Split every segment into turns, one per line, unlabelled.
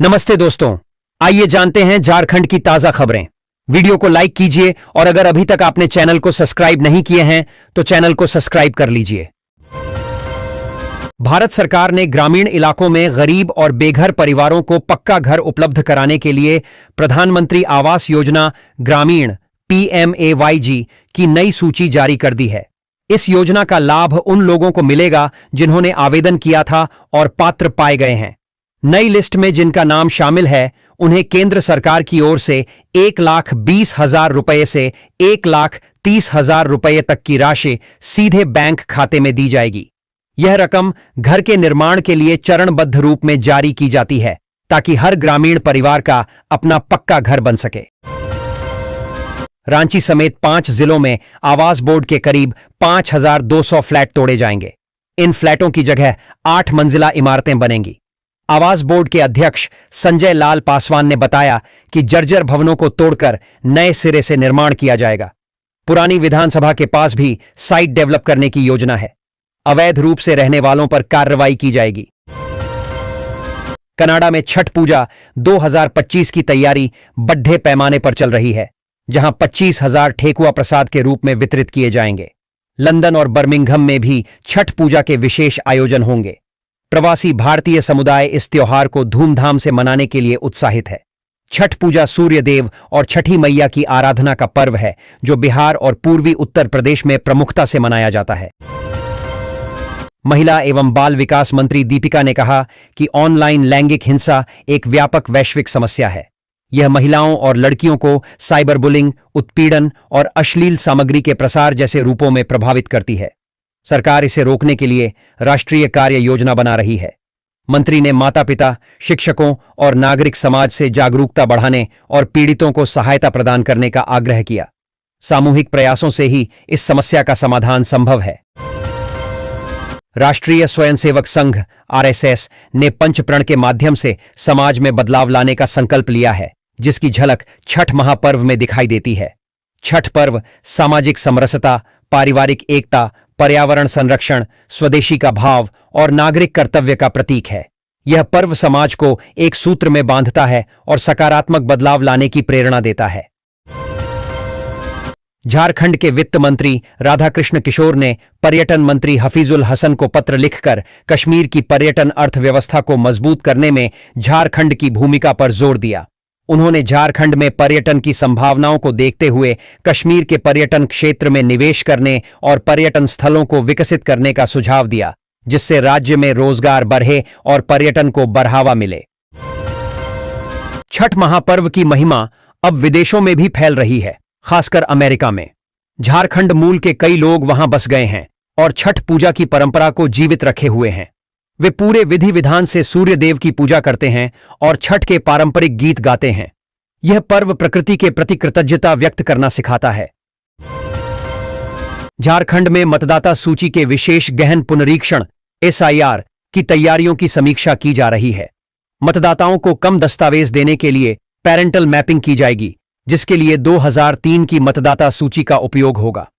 नमस्ते दोस्तों, आइए जानते हैं झारखंड की ताजा खबरें। वीडियो को लाइक कीजिए और अगर अभी तक आपने चैनल को सब्सक्राइब नहीं किए हैं तो चैनल को सब्सक्राइब कर लीजिए। भारत सरकार ने ग्रामीण इलाकों में गरीब और बेघर परिवारों को पक्का घर उपलब्ध कराने के लिए प्रधानमंत्री आवास योजना ग्रामीण PMAYG की नई सूची जारी कर दी है। इस योजना का लाभ उन लोगों को मिलेगा जिन्होंने आवेदन किया था और पात्र पाए गए हैं। नई लिस्ट में जिनका नाम शामिल है उन्हें केंद्र सरकार की ओर से 1,20,000 रुपये से 1,30,000 रुपये तक की राशि सीधे बैंक खाते में दी जाएगी। यह रकम घर के निर्माण के लिए चरणबद्ध रूप में जारी की जाती है ताकि हर ग्रामीण परिवार का अपना पक्का घर बन सके। रांची समेत 5 जिलों में आवास बोर्ड के करीब 5,200 फ्लैट तोड़े जाएंगे। इन फ्लैटों की जगह 8 मंजिला इमारतें बनेंगी। आवास बोर्ड के अध्यक्ष संजय लाल पासवान ने बताया कि जर्जर भवनों को तोड़कर नए सिरे से निर्माण किया जाएगा। पुरानी विधानसभा के पास भी साइट डेवलप करने की योजना है। अवैध रूप से रहने वालों पर कार्रवाई की जाएगी। कनाडा में छठ पूजा 2025 की तैयारी बड़े पैमाने पर चल रही है, जहां 25,000 ठेकुआ प्रसाद के रूप में वितरित किए जाएंगे। लंदन और बर्मिंघम में भी छठ पूजा के विशेष आयोजन होंगे। प्रवासी भारतीय समुदाय इस त्योहार को धूमधाम से मनाने के लिए उत्साहित है। छठ पूजा सूर्य देव और छठी मैया की आराधना का पर्व है जो बिहार और पूर्वी उत्तर प्रदेश में प्रमुखता से मनाया जाता है। महिला एवं बाल विकास मंत्री दीपिका ने कहा कि ऑनलाइन लैंगिक हिंसा एक व्यापक वैश्विक समस्या है। यह महिलाओं और लड़कियों को साइबर बुलिंग, उत्पीड़न और अश्लील सामग्री के प्रसार जैसे रूपों में प्रभावित करती है। सरकार इसे रोकने के लिए राष्ट्रीय कार्य योजना बना रही है। मंत्री ने माता-पिता, शिक्षकों और नागरिक समाज से जागरूकता बढ़ाने और पीड़ितों को सहायता प्रदान करने का आग्रह किया। सामूहिक प्रयासों से ही इस समस्या का समाधान संभव है। राष्ट्रीय स्वयंसेवक संघ RSS ने पंचप्रण के माध्यम से समाज में बदलाव लाने का संकल्प लिया है, जिसकी झलक छठ महापर्व में दिखाई देती है। छठ पर्व सामाजिक समरसता, पारिवारिक एकता, पर्यावरण संरक्षण, स्वदेशी का भाव और नागरिक कर्तव्य का प्रतीक है। यह पर्व समाज को एक सूत्र में बांधता है और सकारात्मक बदलाव लाने की प्रेरणा देता है। झारखंड के वित्त मंत्री राधाकृष्ण किशोर ने पर्यटन मंत्री हफीजुल हसन को पत्र लिखकर कश्मीर की पर्यटन अर्थव्यवस्था को मजबूत करने में झारखंड की भूमिका पर जोर दिया। उन्होंने झारखंड में पर्यटन की संभावनाओं को देखते हुए कश्मीर के पर्यटन क्षेत्र में निवेश करने और पर्यटन स्थलों को विकसित करने का सुझाव दिया, जिससे राज्य में रोजगार बढ़े और पर्यटन को बढ़ावा मिले। छठ महापर्व की महिमा अब विदेशों में भी फैल रही है, खासकर अमेरिका में। झारखंड मूल के कई लोग वहां बस गए हैं और छठ पूजा की परंपरा को जीवित रखे हुए हैं। वे पूरे विधि विधान से सूर्य देव की पूजा करते हैं और छठ के पारंपरिक गीत गाते हैं। यह पर्व प्रकृति के प्रति कृतज्ञता व्यक्त करना सिखाता है। झारखंड में मतदाता सूची के विशेष गहन पुनरीक्षण SIR की तैयारियों की समीक्षा की जा रही है। मतदाताओं को कम दस्तावेज देने के लिए पेरेंटल मैपिंग की जाएगी, जिसके लिए 2003 की मतदाता सूची का उपयोग होगा।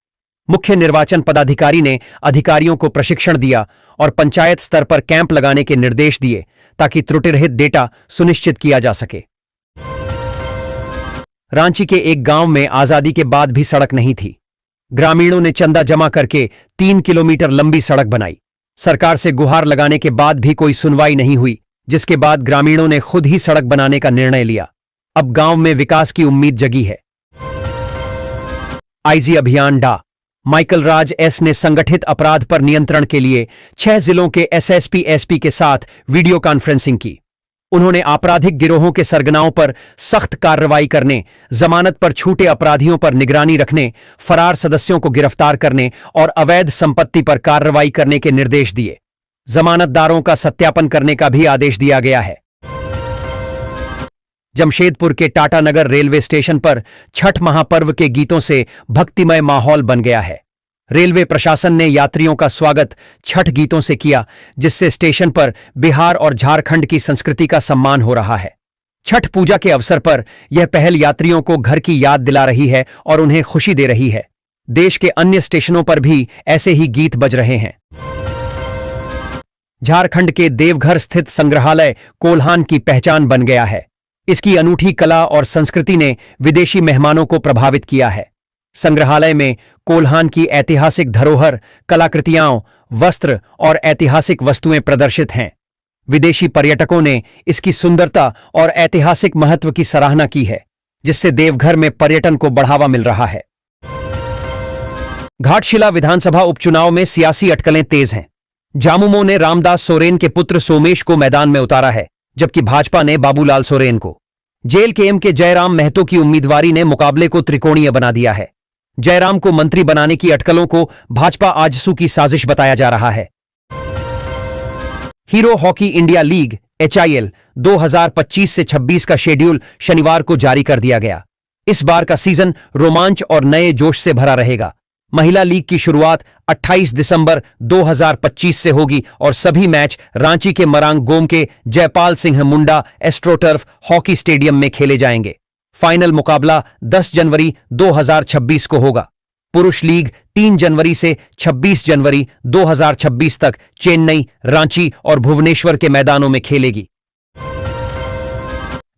मुख्य निर्वाचन पदाधिकारी ने अधिकारियों को प्रशिक्षण दिया और पंचायत स्तर पर कैंप लगाने के निर्देश दिए ताकि त्रुटिरहित डेटा सुनिश्चित किया जा सके। रांची के एक गांव में आजादी के बाद भी सड़क नहीं थी। ग्रामीणों ने चंदा जमा करके 3 किलोमीटर लंबी सड़क बनाई। सरकार से गुहार लगाने के बाद भी कोई सुनवाई नहीं हुई, जिसके बाद ग्रामीणों ने खुद ही सड़क बनाने का निर्णय लिया। अब गांव में विकास की उम्मीद जगी है। IG अभियान डा माइकल राज S ने संगठित अपराध पर नियंत्रण के लिए 6 जिलों के SSP SP के साथ वीडियो कॉन्फ्रेंसिंग की। उन्होंने आपराधिक गिरोहों के सरगनाओं पर सख्त कार्रवाई करने, जमानत पर छूटे अपराधियों पर निगरानी रखने, फरार सदस्यों को गिरफ्तार करने और अवैध संपत्ति पर कार्रवाई करने के निर्देश दिए। जमानतदारों का सत्यापन करने का भी आदेश दिया गया है। जमशेदपुर के टाटानगर रेलवे स्टेशन पर छठ महापर्व के गीतों से भक्तिमय माहौल बन गया है। रेलवे प्रशासन ने यात्रियों का स्वागत छठ गीतों से किया, जिससे स्टेशन पर बिहार और झारखंड की संस्कृति का सम्मान हो रहा है। छठ पूजा के अवसर पर यह पहल यात्रियों को घर की याद दिला रही है और उन्हें खुशी दे रही है। देश के अन्य स्टेशनों पर भी ऐसे ही गीत बज रहे हैं। झारखंड के देवघर स्थित संग्रहालय कोल्हान की पहचान बन गया है। इसकी अनूठी कला और संस्कृति ने विदेशी मेहमानों को प्रभावित किया है। संग्रहालय में कोल्हान की ऐतिहासिक धरोहर, कलाकृतियां, वस्त्र और ऐतिहासिक वस्तुएं प्रदर्शित हैं। विदेशी पर्यटकों ने इसकी सुंदरता और ऐतिहासिक महत्व की सराहना की है, जिससे देवघर में पर्यटन को बढ़ावा मिल रहा है। घाटशिला विधानसभा उपचुनाव में सियासी अटकलें तेज हैं। झामुमो ने रामदास सोरेन के पुत्र सोमेश को मैदान में उतारा है, जबकि भाजपा ने बाबूलाल सोरेन को। जेएलकेएम के जयराम महतो की उम्मीदवारी ने मुकाबले को त्रिकोणीय बना दिया है। जयराम को मंत्री बनाने की अटकलों को भाजपा आजसू की साजिश बताया जा रहा है। Hero hockey India league HIL 2025 से 26 का शेड्यूल शनिवार को जारी कर दिया गया। इस बार का सीजन रोमांच और नए जोश से भरा रहेगा। महिला लीग की शुरुआत 28 दिसंबर 2025 से होगी और सभी मैच रांची के मरांग गोम के Jaipal Singh Munda astroturf hockey stadium में खेले जाएंगे। फाइनल मुकाबला 10 जनवरी 2026 को होगा। पुरुष लीग 3 जनवरी से 26 जनवरी 2026 तक चेन्नई, रांची और भुवनेश्वर के मैदानों में खेलेगी।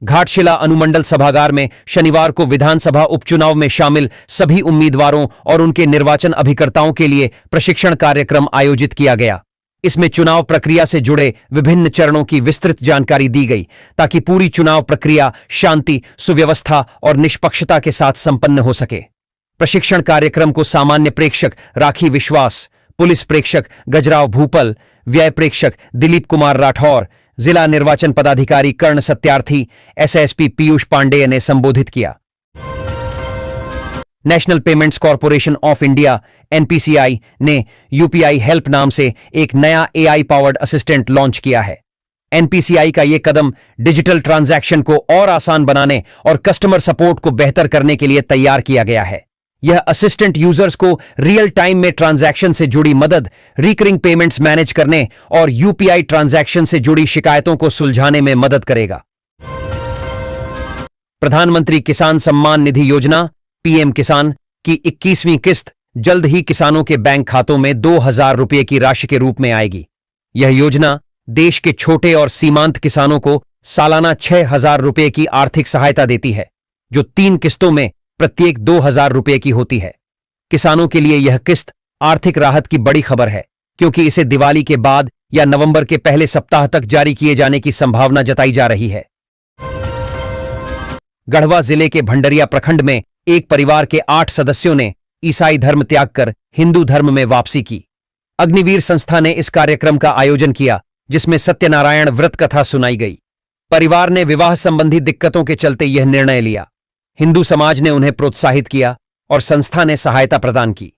घाटशिला अनुमंडल सभागार में शनिवार को विधानसभा उपचुनाव में शामिल सभी उम्मीदवारों और उनके निर्वाचन अभिकर्ताओं के लिए प्रशिक्षण कार्यक्रम आयोजित किया गया। इसमें चुनाव प्रक्रिया से जुड़े विभिन्न चरणों की विस्तृत जानकारी दी गई, ताकि पूरी चुनाव प्रक्रिया शांति, सुव्यवस्था और निष्पक्षता के साथ संपन्न हो सके। प्रशिक्षण कार्यक्रम को सामान्य प्रेक्षक राखी विश्वास, पुलिस प्रेक्षक गजराव भूपल, व्यय प्रेक्षक दिलीप कुमार राठौर, जिला निर्वाचन पदाधिकारी कर्ण सत्यार्थी, SSP पीयूष पांडेय ने संबोधित किया। National payments corporation of India NPCI ने UPI हेल्प नाम से एक नया AI पावर्ड असिस्टेंट लॉन्च किया है। NPCI का यह कदम डिजिटल ट्रांजैक्शन को और आसान बनाने और कस्टमर सपोर्ट को बेहतर करने के लिए तैयार किया गया है। यह असिस्टेंट यूजर्स को रियल टाइम में ट्रांजैक्शन से जुड़ी मदद, रिकरिंग पेमेंट्स मैनेज करने और UPI ट्रांजैक्शन से जुड़ी शिकायतों को सुलझाने में मदद करेगा। प्रधानमंत्री किसान सम्मान निधि योजना PM किसान की 21वीं किस्त जल्द ही किसानों के बैंक खातों में 2,000 रुपये की राशि के रूप में आएगी। यह योजना देश के छोटे और सीमांत किसानों को सालाना 6,000 रुपये की आर्थिक सहायता देती है, जो 3 किस्तों में प्रत्येक 2,000 रुपये की होती है। किसानों के लिए यह किस्त आर्थिक राहत की बड़ी खबर है, क्योंकि इसे दिवाली के बाद या नवंबर के पहले सप्ताह तक जारी किए जाने की संभावना जताई जा रही है। गढ़वा जिले के भंडरिया प्रखंड में एक परिवार के 8 सदस्यों ने ईसाई धर्म त्याग कर हिंदू धर्म में वापसी की। अग्निवीर संस्था ने इस कार्यक्रम का आयोजन किया, जिसमें सत्यनारायण व्रत कथा सुनाई गई। परिवार ने विवाह संबंधी दिक्कतों के चलते यह निर्णय लिया। हिंदू समाज ने उन्हें प्रोत्साहित किया और संस्था ने सहायता प्रदान की।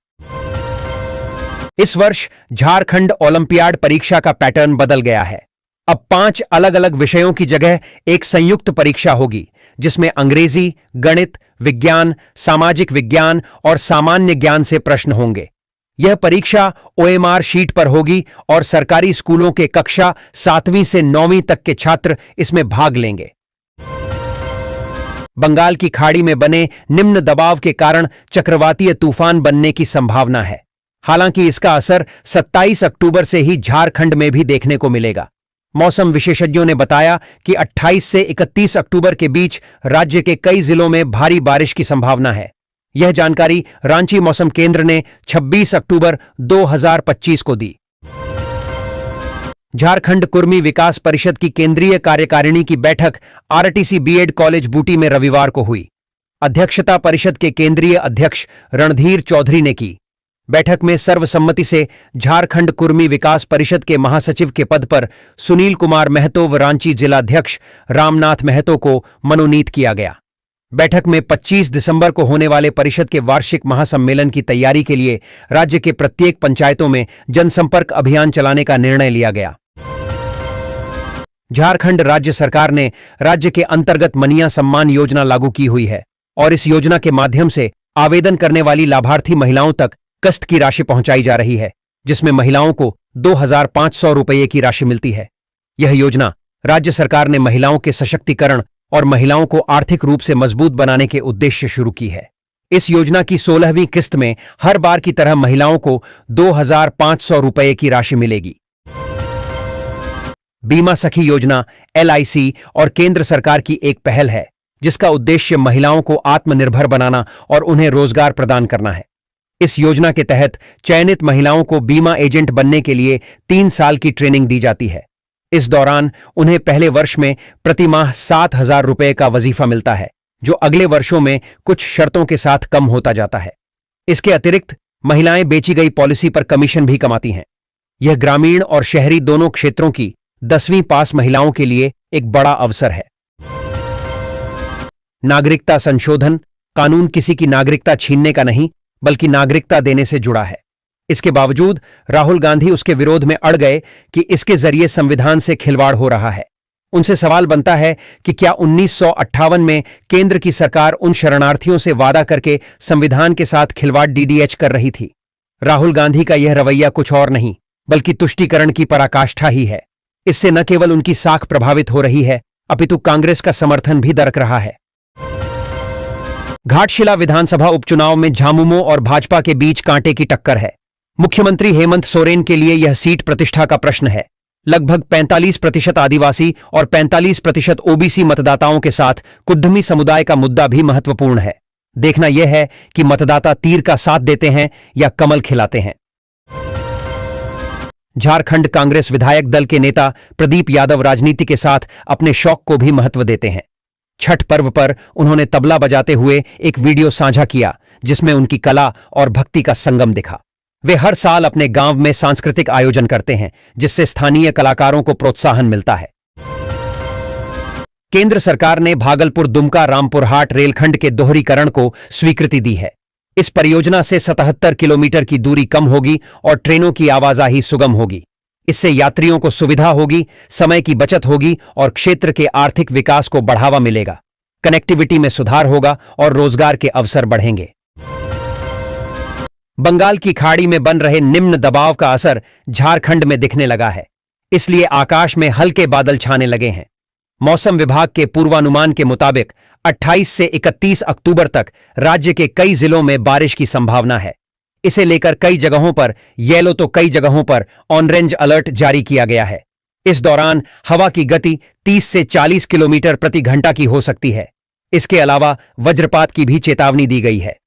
इस वर्ष झारखंड ओलंपियाड परीक्षा का पैटर्न बदल गया है। अब 5 अलग अलग विषयों की जगह एक संयुक्त परीक्षा होगी, जिसमें अंग्रेजी, गणित, विज्ञान, सामाजिक विज्ञान और सामान्य ज्ञान से प्रश्न होंगे। यह परीक्षा OMR शीट पर होगी और सरकारी स्कूलों के कक्षा 7वीं से 9वीं तक के छात्र इसमें भाग लेंगे। बंगाल की खाड़ी में बने निम्न दबाव के कारण चक्रवातीय तूफान बनने की संभावना है। हालांकि इसका असर 27 अक्टूबर से ही झारखंड में भी देखने को मिलेगा। मौसम विशेषज्ञों ने बताया कि 28 से 31 अक्टूबर के बीच राज्य के कई जिलों में भारी बारिश की संभावना है। यह जानकारी रांची मौसम केंद्र ने 26 अक्टूबर 2025 को दी। झारखंड कुर्मी विकास परिषद की केंद्रीय कार्यकारिणी की बैठक RTC BEd कॉलेज बूटी में रविवार को हुई। अध्यक्षता परिषद के केंद्रीय अध्यक्ष रणधीर चौधरी ने की। बैठक में सर्वसम्मति से झारखंड कुर्मी विकास परिषद के महासचिव के पद पर सुनील कुमार महतो व रांची जिलाध्यक्ष रामनाथ महतो को मनोनीत किया गया। बैठक में 25 दिसंबर को होने वाले परिषद के वार्षिक महासम्मेलन की तैयारी के लिए राज्य के प्रत्येक पंचायतों में जनसंपर्क अभियान चलाने का निर्णय लिया गया। झारखंड राज्य सरकार ने राज्य के अंतर्गत मनिया सम्मान योजना लागू की हुई है और इस योजना के माध्यम से आवेदन करने वाली लाभार्थी महिलाओं तक कष्ट की राशि पहुंचाई जा रही है, जिसमें महिलाओं को 2,500 रुपये की राशि मिलती है। यह योजना राज्य सरकार ने महिलाओं के सशक्तिकरण और महिलाओं को आर्थिक रूप से मजबूत बनाने के उद्देश्य शुरू की है। इस योजना की 16वीं किस्त में हर बार की तरह महिलाओं को 2,500 रुपये की राशि मिलेगी। बीमा सखी योजना LIC और केंद्र सरकार की एक पहल है जिसका उद्देश्य महिलाओं को आत्मनिर्भर बनाना और उन्हें रोजगार प्रदान करना है। इस योजना के तहत चयनित महिलाओं को बीमा एजेंट बनने के लिए 3 साल की ट्रेनिंग दी जाती है। इस दौरान उन्हें पहले वर्ष में प्रति माह 7,000 रुपए का वजीफा मिलता है, जो अगले वर्षों में कुछ शर्तों के साथ कम होता जाता है। इसके अतिरिक्त महिलाएं बेची गई पॉलिसी पर कमीशन भी कमाती हैं। यह ग्रामीण और शहरी दोनों क्षेत्रों की 10वीं पास महिलाओं के लिए एक बड़ा अवसर है। नागरिकता संशोधन कानून किसी की नागरिकता छीनने का नहीं, बल्कि नागरिकता देने से जुड़ा है। इसके बावजूद राहुल गांधी उसके विरोध में अड़ गए कि इसके जरिए संविधान से खिलवाड़ हो रहा है। उनसे सवाल बनता है कि क्या 1958 में केंद्र की सरकार उन शरणार्थियों से वादा करके संविधान के साथ खिलवाड़ DDH कर रही थी? राहुल गांधी का यह रवैया कुछ और नहीं, बल्कि तुष्टीकरण की पराकाष्ठा ही है। इससे न केवल उनकी साख प्रभावित हो रही है, अपितु कांग्रेस का समर्थन भी दरक रहा है। घाटशिला विधानसभा उपचुनाव में झामुमो और भाजपा के बीच कांटे की टक्कर है। मुख्यमंत्री हेमंत सोरेन के लिए यह सीट प्रतिष्ठा का प्रश्न है। लगभग 45% आदिवासी और 45% OBC मतदाताओं के साथ कुद्दमी समुदाय का मुद्दा भी महत्वपूर्ण है। देखना यह है कि मतदाता तीर का साथ देते हैं या कमल खिलाते हैं। झारखंड कांग्रेस विधायक दल के नेता प्रदीप यादव राजनीति के साथ अपने शौक को भी महत्व देते हैं। छठ पर्व पर उन्होंने तबला बजाते हुए एक वीडियो साझा किया जिसमें उनकी कला और भक्ति का संगम दिखा। वे हर साल अपने गांव में सांस्कृतिक आयोजन करते हैं जिससे स्थानीय कलाकारों को प्रोत्साहन मिलता है। केंद्र सरकार ने भागलपुर दुमका रामपुरहाट रेलखंड के दोहरीकरण को स्वीकृति दी है। इस परियोजना से 77 किलोमीटर की दूरी कम होगी और ट्रेनों की आवाजाही सुगम होगी। इससे यात्रियों को सुविधा होगी, समय की बचत होगी और क्षेत्र के आर्थिक विकास को बढ़ावा मिलेगा। कनेक्टिविटी में सुधार होगा और रोजगार के अवसर बढ़ेंगे। बंगाल की खाड़ी में बन रहे निम्न दबाव का असर झारखंड में दिखने लगा है, इसलिए आकाश में हल्के बादल छाने लगे हैं। मौसम विभाग के पूर्वानुमान के मुताबिक 28 से 31 अक्टूबर तक राज्य के कई जिलों में बारिश की संभावना है। इसे लेकर कई जगहों पर येलो तो कई जगहों पर ऑरेंज अलर्ट जारी किया गया है। इस दौरान हवा की गति 30 से 40 किलोमीटर प्रति घंटा की हो सकती है। इसके अलावा वज्रपात की भी चेतावनी दी गई है।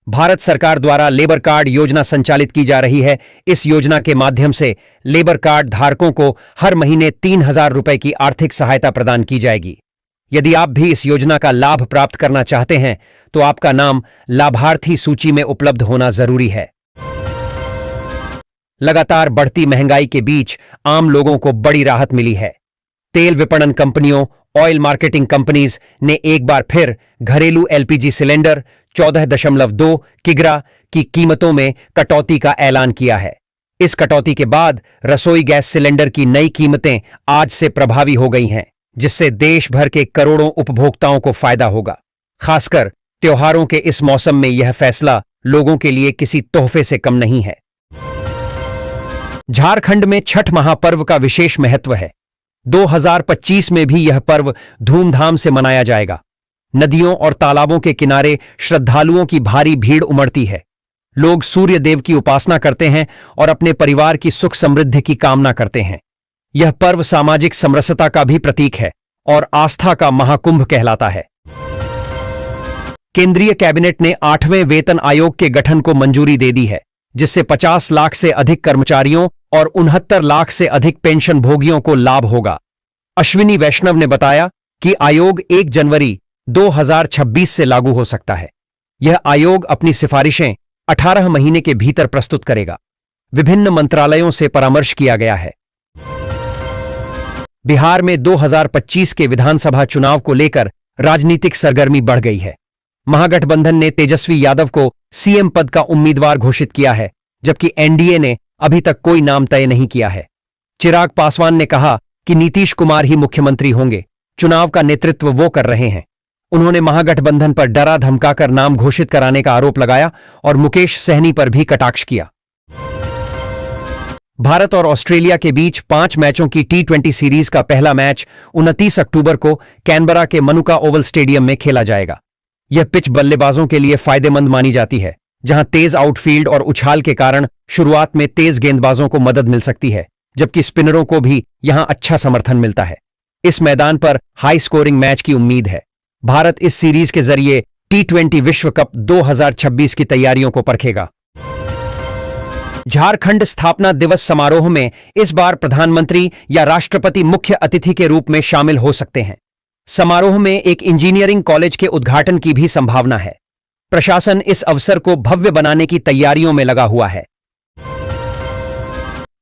भारत सरकार द्वारा लेबर कार्ड योजना संचालित की जा रही है। इस योजना के माध्यम से लेबर कार्ड धारकों को हर महीने 3,000 रुपए की आर्थिक सहायता प्रदान की जाएगी। यदि आप भी इस योजना का लाभ प्राप्त करना चाहते हैं तो आपका नाम लाभार्थी सूची में उपलब्ध होना जरूरी है। लगातार बढ़ती महंगाई के बीच आम लोगों को बड़ी राहत मिली है। तेल विपणन कंपनियों, ऑयल मार्केटिंग कंपनीज ने एक बार फिर घरेलू LPG सिलेंडर 14.2 किग्रा की कीमतों में कटौती का ऐलान किया है। इस कटौती के बाद रसोई गैस सिलेंडर की नई कीमतें आज से प्रभावी हो गई हैं, जिससे देश भर के करोड़ों उपभोक्ताओं को फायदा होगा। खासकर त्योहारों के इस मौसम में यह फैसला लोगों के लिए किसी तोहफे से कम नहीं है। झारखंड में छठ महापर्व का विशेष महत्व है। 2025 में भी यह पर्व धूमधाम से मनाया जाएगा। नदियों और तालाबों के किनारे श्रद्धालुओं की भारी भीड़ उमड़ती है। लोग सूर्य देव की उपासना करते हैं और अपने परिवार की सुख समृद्धि की कामना करते हैं। यह पर्व सामाजिक समरसता का भी प्रतीक है और आस्था का महाकुंभ कहलाता है। केंद्रीय कैबिनेट ने 8वें वेतन आयोग के गठन को मंजूरी दे दी है, जिससे 50 लाख से अधिक कर्मचारियों और 69 लाख से अधिक पेंशन भोगियों को लाभ होगा। अश्विनी वैष्णव ने बताया कि आयोग 1 जनवरी 2026 से लागू हो सकता है। यह आयोग अपनी सिफारिशें 18 महीने के भीतर प्रस्तुत करेगा। विभिन्न मंत्रालयों से परामर्श किया गया है। बिहार में 2025 के विधानसभा चुनाव को लेकर राजनीतिक सरगर्मी बढ़ गई है। महागठबंधन ने तेजस्वी यादव को सीएम पद का उम्मीदवार घोषित किया है, जबकि एनडीए ने अभी तक कोई नाम तय नहीं किया है। चिराग पासवान ने कहा कि नीतीश कुमार ही मुख्यमंत्री होंगे। चुनाव का नेतृत्व वो कर रहे हैं। उन्होंने महागठबंधन पर डरा धमकाकर नाम घोषित कराने का आरोप लगाया और मुकेश सहनी पर भी कटाक्ष किया। भारत और ऑस्ट्रेलिया के बीच 5 मैचों की T20 सीरीज का पहला मैच 29 अक्टूबर को कैनबरा के मनुका ओवल स्टेडियम में खेला जाएगा। यह पिच बल्लेबाजों के लिए फायदेमंद मानी जाती है, जहां तेज आउटफील्ड और उछाल के कारण शुरुआत में तेज गेंदबाजों को मदद मिल सकती है, जबकि स्पिनरों को भी यहां अच्छा समर्थन मिलता है। इस मैदान पर हाई स्कोरिंग मैच की उम्मीद है। भारत इस सीरीज के जरिए T20 विश्व कप 2026 की तैयारियों को परखेगा। झारखंड स्थापना दिवस समारोह में इस बार प्रधानमंत्री या राष्ट्रपति मुख्य अतिथि के रूप में शामिल हो सकते हैं। समारोह में एक इंजीनियरिंग कॉलेज के उद्घाटन की भी संभावना है। प्रशासन इस अवसर को भव्य बनाने की तैयारियों में लगा हुआ है।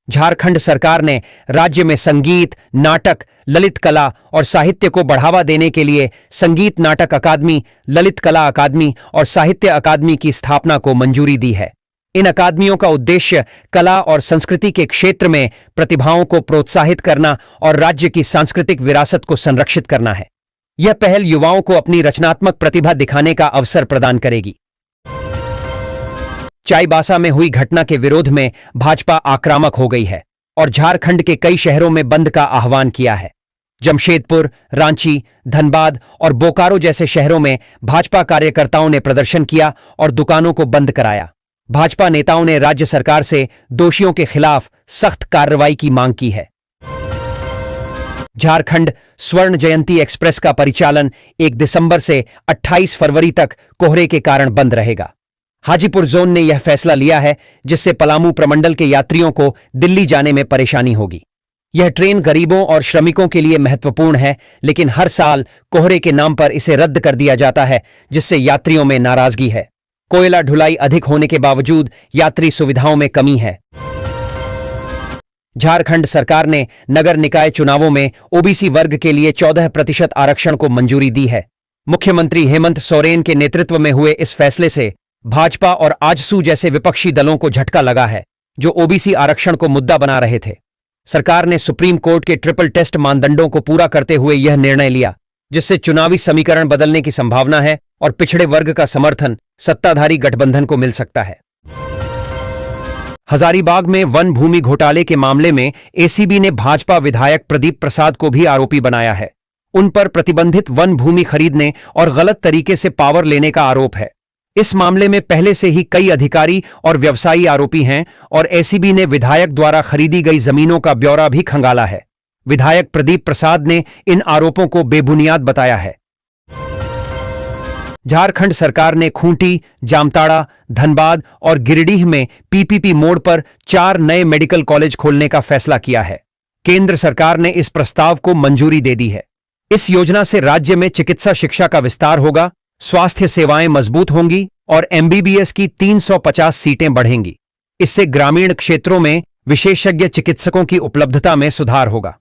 झारखंड सरकार ने राज्य में संगीत, नाटक, ललित कला और साहित्य को बढ़ावा देने के लिए संगीत नाटक अकादमी, ललित कला अकादमी और साहित्य अकादमी की स्थापना को मंजूरी दी है। इन अकादमियों का उद्देश्य कला और संस्कृति के क्षेत्र में प्रतिभाओं को प्रोत्साहित करना और राज्य की सांस्कृतिक विरासत को संरक्षित करना है। यह पहल युवाओं को अपनी रचनात्मक प्रतिभा दिखाने का अवसर प्रदान करेगी। चाईबासा में हुई घटना के विरोध में भाजपा आक्रामक हो गई है और झारखंड के कई शहरों में बंद का आह्वान किया है। जमशेदपुर, रांची, धनबाद और बोकारो जैसे शहरों में भाजपा कार्यकर्ताओं ने प्रदर्शन किया और दुकानों को बंद कराया। भाजपा नेताओं ने राज्य सरकार से दोषियों के खिलाफ सख्त कार्रवाई की मांग की है। झारखंड स्वर्ण जयंती एक्सप्रेस का परिचालन 1 दिसंबर से 28 फरवरी तक कोहरे के कारण बंद रहेगा। हाजीपुर जोन ने यह फैसला लिया है, जिससे पलामू प्रमंडल के यात्रियों को दिल्ली जाने में परेशानी होगी। यह ट्रेन गरीबों और श्रमिकों के लिए महत्वपूर्ण है, लेकिन हर साल कोहरे के नाम पर इसे रद्द कर दिया जाता है, जिससे यात्रियों में नाराजगी है। कोयला ढुलाई अधिक होने के बावजूद यात्री सुविधाओं में कमी है। झारखंड सरकार ने नगर निकाय चुनावों में ओबीसी वर्ग के लिए 14% आरक्षण को मंजूरी दी है। मुख्यमंत्री हेमंत सोरेन के नेतृत्व में हुए इस फैसले से भाजपा और आजसू जैसे विपक्षी दलों को झटका लगा है, जो ओबीसी आरक्षण को मुद्दा बना रहे थे। सरकार ने सुप्रीम कोर्ट के ट्रिपल टेस्ट मानदंडों को पूरा करते हुए यह निर्णय लिया, जिससे चुनावी समीकरण बदलने की संभावना है और पिछड़े वर्ग का समर्थन सत्ताधारी गठबंधन को मिल सकता है। हजारीबाग में वन भूमि घोटाले के मामले में एसीबी ने भाजपा विधायक प्रदीप प्रसाद को भी आरोपी बनाया है। उन पर प्रतिबंधित वन भूमि खरीदने और गलत तरीके से पावर लेने का आरोप है। इस मामले में पहले से ही कई अधिकारी और व्यवसायी आरोपी हैं और एसीबी ने विधायक द्वारा खरीदी गई जमीनों का ब्यौरा भी खंगाला है। विधायक प्रदीप प्रसाद ने इन आरोपों को बेबुनियाद बताया है। झारखंड सरकार ने खूंटी, जामताड़ा, धनबाद और गिरिडीह में पीपीपी मोड पर 4 नए मेडिकल कॉलेज खोलने का फैसला किया है। केंद्र सरकार ने इस प्रस्ताव को मंजूरी दे दी है। इस योजना से राज्य में चिकित्सा शिक्षा का विस्तार होगा, स्वास्थ्य सेवाएं मजबूत होंगी और एमबीबीएस की 350 सीटें बढ़ेंगी। इससे ग्रामीण क्षेत्रों में विशेषज्ञ चिकित्सकों की उपलब्धता में सुधार होगा।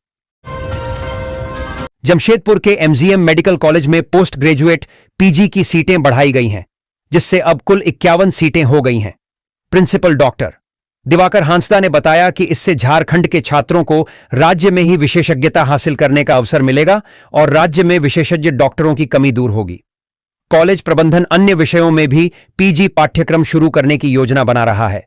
जमशेदपुर के एमजीएम मेडिकल कॉलेज में पोस्ट ग्रेजुएट पीजी की सीटें बढ़ाई गई हैं, जिससे अब कुल 51 सीटें हो गई हैं। प्रिंसिपल डॉक्टर दिवाकर हांसदा ने बताया कि इससे झारखंड के छात्रों को राज्य में ही विशेषज्ञता हासिल करने का अवसर मिलेगा और राज्य में विशेषज्ञ डॉक्टरों की कमी दूर होगी। कॉलेज प्रबंधन अन्य विषयों में भी पीजी पाठ्यक्रम शुरू करने की योजना बना रहा है।